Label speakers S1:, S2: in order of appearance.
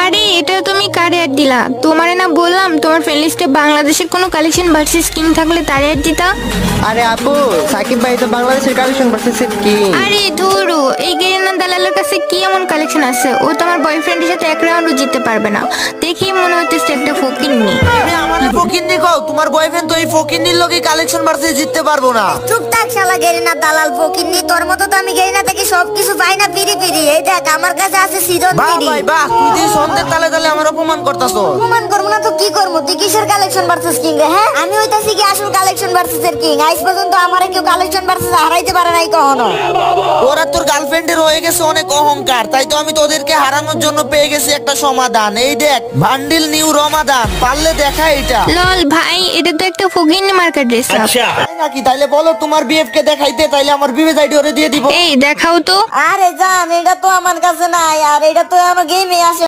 S1: আরে এটা তুমি কারে অ্যাড দিলা? তোমারে না বললাম তোমার ফ্রেন্ড লিস্টে বাংলাদেশের কোনো কালেকশন ভার্সেস কিং থাকলে তারে অ্যাড দিতা।
S2: আরে আপু, সাকিব ভাই তো বাংলাদেশের কালেকশন ভার্সেস কিং।
S1: আরে ধুরু, এই গেরিনা দালালের কাছে কি এমন কালেকশন আছে? ও তো আমার বয়ফ্রেন্ডের সাথে এক রাউন্ডও জিততে পারবে না। দেখি মনে হচ্ছে একটা ফকিন্নি।
S3: আরে আমারে ফকিন্নি কও, তোমার বয়ফ্রেন্ড তো এই ফকিন্নির লগে কালেকশন ভার্সেস জিততে পারবো না।
S4: চুপ থাক শালা গেরিনা দালাল ফকিন্নি, তোর মতো তো আমি গেরিনা থেকে সবকিছু পাই না পিরি পিরি। এই দেখ আমার কাছে আছে সিজন
S3: বাহ
S4: পিরি।
S3: ভাই বাহ, তুই যে সন্ধ্যের তালে তালে আমার অপমান করতাছো।
S4: অপমান করবো না তো কি করবো? তুই কিসের কালেকশন ভার্সেস কিং রে? হ্যাঁ আমি হইতাছি কি আসল কালেকশন ভার্সেস এর কিং। আজ পর্যন্ত আমারে কেউ কালেকশন ভার্সেস হারাইতে পারে নাই কখনো।
S3: ওরা তোর গার্লফ্রেন্ডের হয়ে গেছে অনেক অহংকার, তাই তো আমি তোদেরকে হারানোর জন্য পেয়ে গেছি একটা সমাধান। এই দেখ বান্ডিল নিউ রমাদান, পারলে দেখা এটা।
S1: লল ভাই, এটা তো একটা ফকিন্নি মার্কা ড্রেস আপ।
S3: তাই নাকি? তাইলে বলো তোমার বিএফ কে দেখাইতে, তাইলে আমার বিএফ আইডি ওরে দিয়ে দিব।
S1: এই দেখাও তো।
S4: আরে জান, এটা তো আমার কাছে নাই, আর এটা তো আমার গেমে আসে।